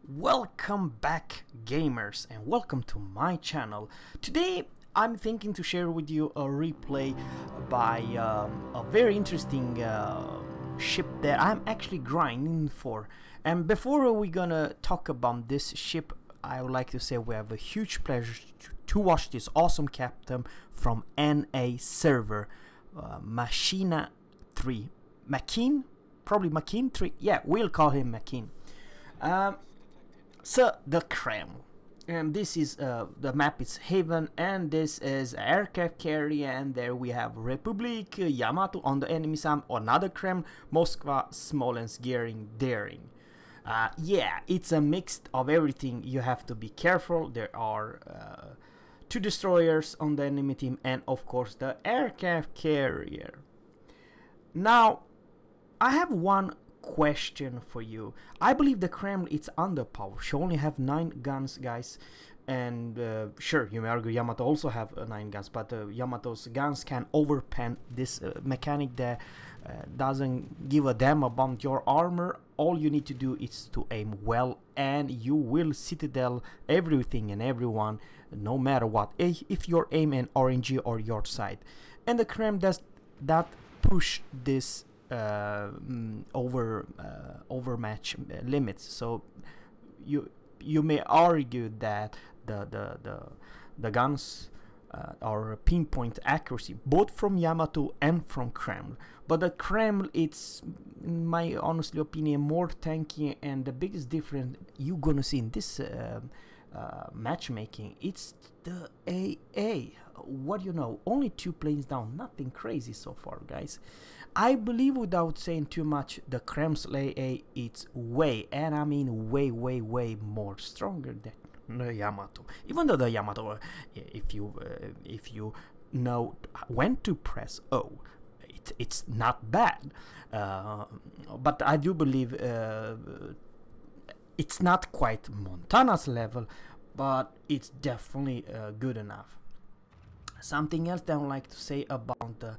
Welcome back, gamers, and welcome to my channel. Today I'm thinking to share with you a replay by a very interesting ship that I'm actually grinding for. And before we're gonna talk about this ship, I would like to say we have a huge pleasure to watch this awesome captain from NA server, Machina 3. Makeen? Probably Makeen 3? Yeah, we'll call him Makeen. So the Kreml, and this is the map is Haven, and this is aircraft carrier, and there we have Republic, Yamato on the enemy side, another Kreml, Moskva, Smolensk, Gering, Daring. Yeah, it's a mix of everything. You have to be careful. There are two destroyers on the enemy team, and of course the aircraft carrier. Now, I have one question for you. I believe the Kreml is underpowered. She only have 9 guns, guys, and sure, you may argue Yamato also have 9 guns, but Yamato's guns can overpen this mechanic that doesn't give a damn about your armor. All you need to do is to aim well, and you will citadel everything and everyone, no matter what, if your aim and RNG or your side. And the Kreml does that push this overmatch limits. So you may argue that the guns are pinpoint accuracy both from Yamato and from Kreml, but the Kreml, it's in my honestly opinion more tanky, and the biggest difference you gonna see in this matchmaking, it's the AA. What do you know? Only 2 planes down, nothing crazy so far, guys. I believe, without saying too much, the Kreml's AA it's way, and I mean way more stronger than the Yamato. Even though the Yamato, if you know when to press O, it's not bad, but I do believe it's not quite Montana's level, but it's definitely good enough. Something else that I would like to say about the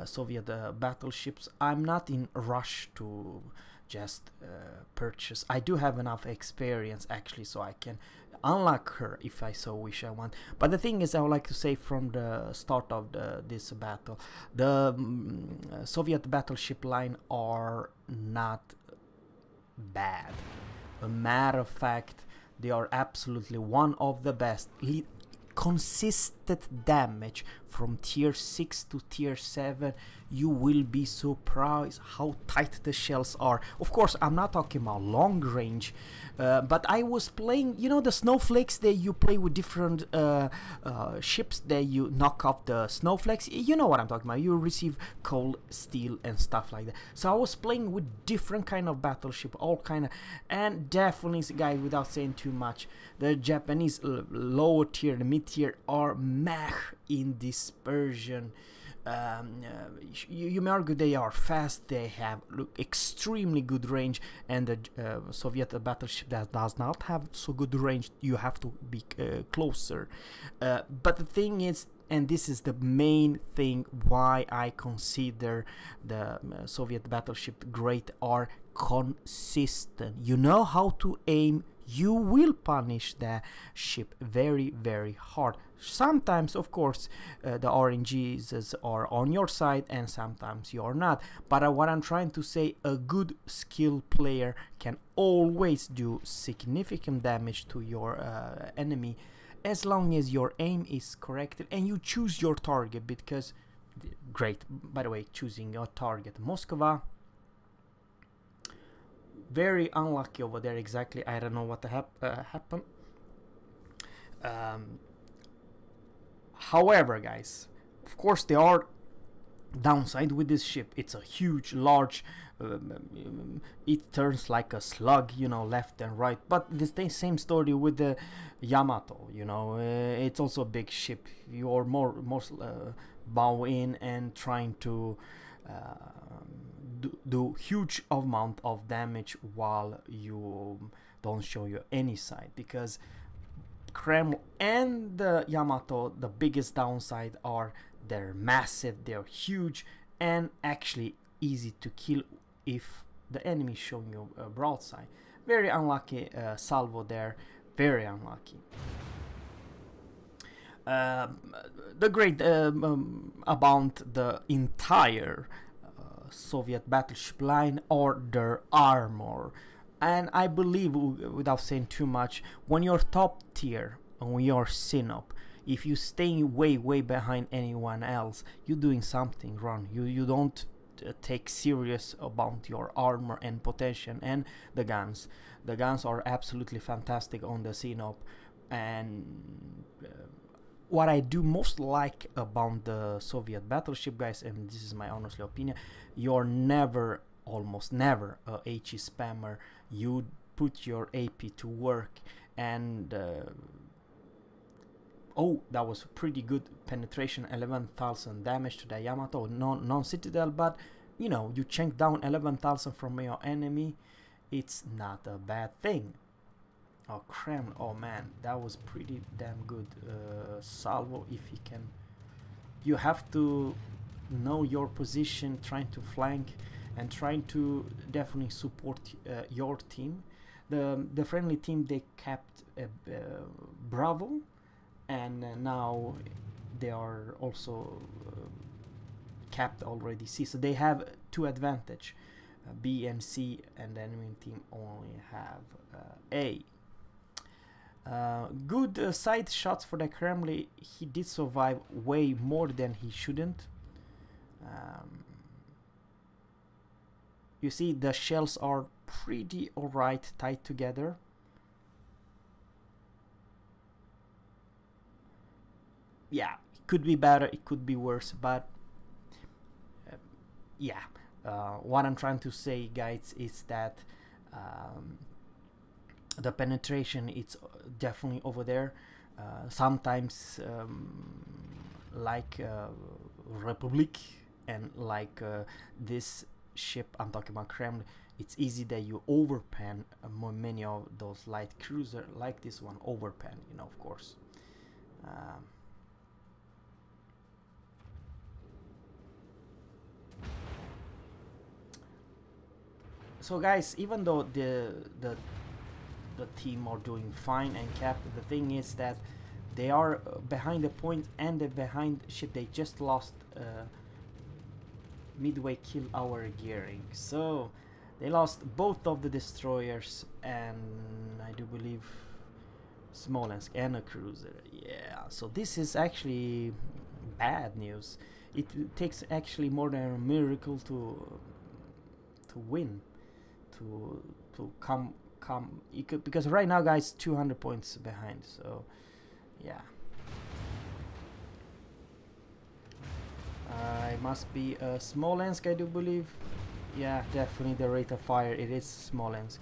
Soviet battleships, I'm not in a rush to just purchase. I do have enough experience actually, so I can unlock her if I so wish I want. But the thing is, I would like to say from the start of this battle, the Soviet battleship line are not bad. A matter of fact, they are absolutely one of the best. Consistent damage from tier 6 to tier 7. You will be surprised how tight the shells are. Of course, I'm not talking about long range, but I was playing, you know, the snowflakes that you play with different ships that you knock off the snowflakes. You know what I'm talking about. You receive cold steel and stuff like that. So I was playing with different kind of battleship, all kind of, and definitely, guys, without saying too much, the Japanese lower tier, the mid tier are meh in dispersion. You may argue they are fast, they have extremely good range, and the Soviet battleship that does not have so good range, you have to be closer. But the thing is, and this is the main thing why I consider the Soviet battleship great, are consistent. You know how to aim, you will punish the ship very hard. Sometimes, of course, the RNGs are on your side, and sometimes you're not. But what I'm trying to say, a good skill player can always do significant damage to your enemy, as long as your aim is correct and you choose your target. Because, great, by the way, choosing your target, Moskva, very unlucky over there. Exactly, I don't know what happened. However, guys, of course there are downside with this ship. It's a huge, large, it turns like a slug, you know, left and right. But the same story with the Yamato, you know, it's also a big ship. You're more bow in and trying to do huge amount of damage while you don't show you any side. Because Kreml and the Yamato, the biggest downside are they're massive, they're huge, and actually easy to kill if the enemy is showing you a broadside. Very unlucky salvo there, very unlucky. The great about the entire Soviet battleship line or their armor. And I believe, without saying too much, when you're top tier, when you're Sinop, if you stay way behind anyone else, you're doing something wrong. You don't take serious about your armor and potential and the guns. The guns are absolutely fantastic on the Sinop, and what I do most like about the Soviet battleship, guys, and this is my honestly opinion, you're never, almost never, a HE spammer. You put your AP to work, and oh, that was pretty good penetration, 11,000 damage to the Yamato, non-citadel, but you know, you chunk down 11,000 from your enemy, it's not a bad thing. Oh, Kreml, oh man, that was pretty damn good salvo. If he can, you have to know your position, trying to flank and trying to definitely support your team. The friendly team, they kept Bravo, and now they are also capped already C, so they have two advantage, B and C, and the enemy team only have A. Good side shots for the Kremlin. He did survive way more than he shouldn't. You see, the shells are pretty alright tied together. Yeah, it could be better, it could be worse, but yeah. What I'm trying to say, guys, is that the penetration, it's definitely over there. Sometimes like Republic and like this ship I'm talking about, Kremlin, it's easy that you overpan many of those light cruiser like this one, overpan, you know, of course. So guys, even though the team are doing fine and cap, the thing is that they are behind the point and the behind ship. They just lost midway kill hour gearing, so they lost both of the destroyers and I do believe Smolensk and a cruiser. Yeah, so this is actually bad news. It takes actually more than a miracle to win, to come because right now, guys, 200 points behind, so yeah. It must be Smolensk, I do believe. Yeah, definitely the rate of fire, it is Smolensk.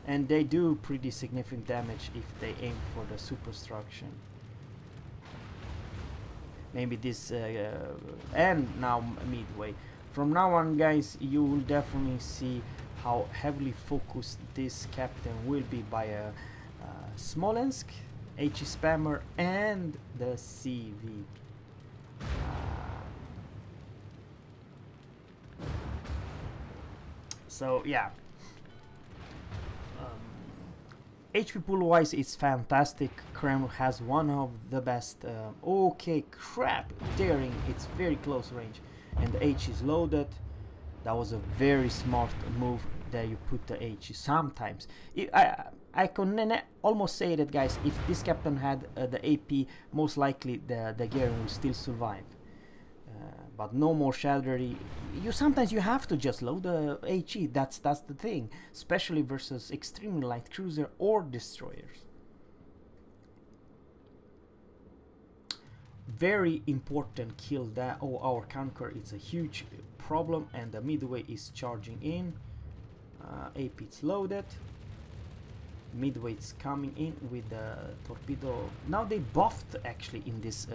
And they do pretty significant damage if they aim for the superstructure. Maybe this, and now Midway. From now on, guys, you will definitely see how heavily focused this captain will be by a Smolensk, HE Spammer, and the CV. So yeah, HP pool wise, it's fantastic. Kreml has one of the best. Okay, crap, daring, it's very close range, and the H is loaded. That was a very smart move that you put the H. Sometimes I can almost say that, guys, if this captain had the AP, most likely the gearing will still survive. But no more Shaldery. Sometimes you have to just load the HE. That's the thing, especially versus extremely light cruiser or destroyers. Very important kill that. Oh, our Conqueror, it's a huge problem, and the Midway is charging in. AP is loaded. Midway is coming in with the torpedo. Now they buffed actually in this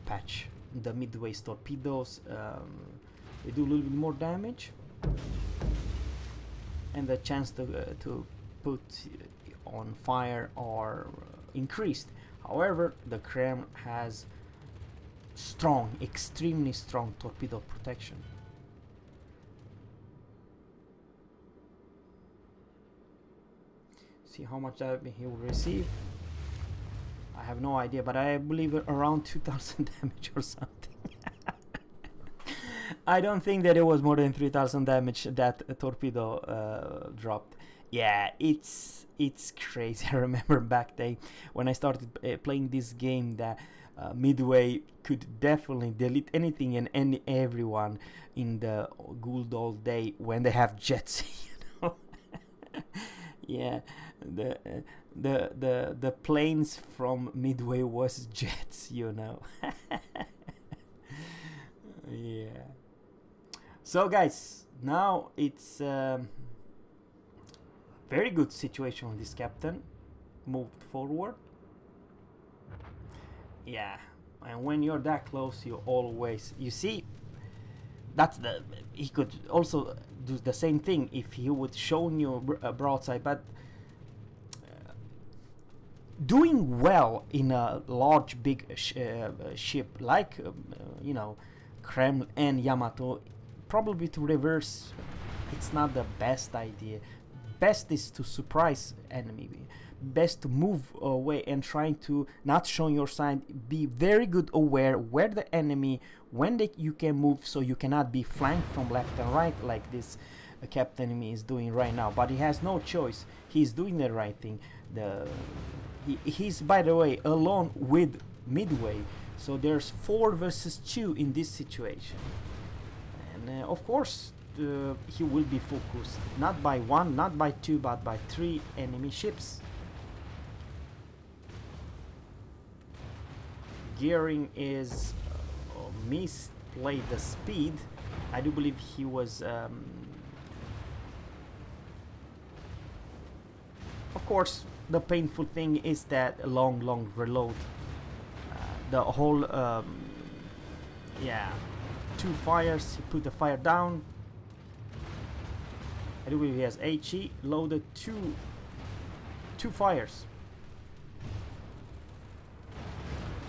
patch the Midway's torpedoes. They do a little bit more damage, and the chance to put on fire are increased. However, the Kreml has strong, extremely strong torpedo protection. See how much damage he will receive. I have no idea, but I believe around 2000 damage or something. I don't think that it was more than 3000 damage that torpedo dropped. Yeah, it's crazy. I remember back then when I started playing this game that Midway could definitely delete anything and everyone in the good old day when they have jets, you know. Yeah, the planes from Midway was jets, you know. Yeah. So guys, now it's very good situation on this captain. Moved forward. Yeah, and when you're that close, you always, you see, that's the, he could also do the same thing if he would show you a broadside, but doing well in a large big ship like you know, Kreml and Yamato, probably to reverse, it's not the best idea. Best is to surprise enemy, best to move away and trying to not show your side, be very good aware where the enemy, when you can move, so you cannot be flanked from left and right like this captain enemy is doing right now. But he has no choice, he's doing the right thing. He's, by the way, alone with Midway, so there's 4 versus 2 in this situation, and of course he will be focused not by 1, not by 2, but by 3 enemy ships. Gearing is misplayed the speed. I do believe he was of course the painful thing is that long reload. The whole yeah, 2 fires, he put the fire down. I do believe he has HE loaded 2 fires.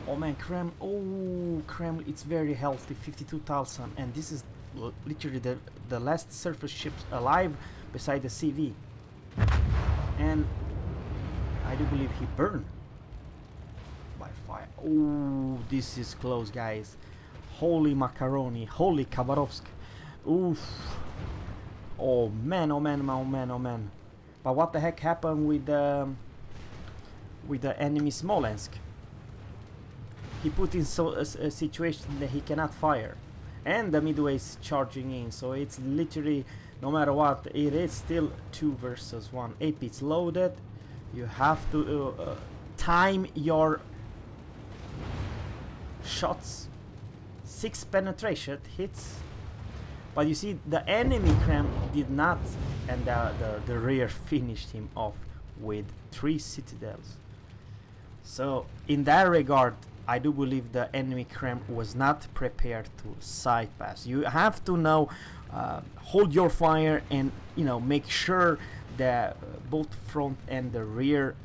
Oh man, Kreml, oh Kreml, it's very healthy, 52,000, and this is literally the last surface ship alive beside the CV. And I do believe he burned by fire. Oh, this is close, guys. Holy macaroni, holy Khabarovsk. Oof. Oh man, oh man, oh man, oh man. But what the heck happened with the enemy Smolensk? He put in a situation that he cannot fire, and the Midway is charging in, so it's literally, no matter what, it is still 2 versus 1. AP is loaded. You have to time your shots. 6 penetration hits, but you see the enemy Kreml did not, and the rear finished him off with 3 citadels. So in that regard, I do believe the enemy Kreml was not prepared to side pass. You have to know, hold your fire, and you know, make sure that both front and the rear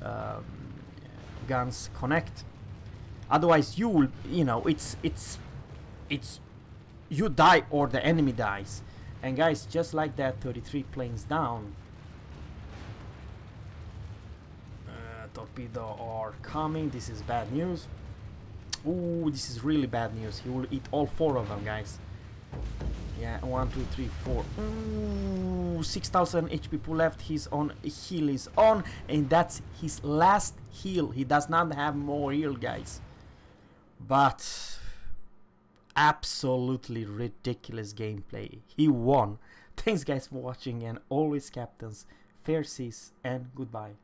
guns connect. Otherwise, you will, you know, it's you die or the enemy dies. And guys, just like that, 33 planes down. Torpedo are coming. This is bad news. Ooh, this is really bad news. He will eat all 4 of them, guys. Yeah, 1, 2, 3, 4. Ooh, 6,000 HP pool left. His on heal is on, and that's his last heal. He does not have more heal, guys. But absolutely ridiculous gameplay. He won. Thanks, guys, for watching, and always, captains, fair seas and goodbye.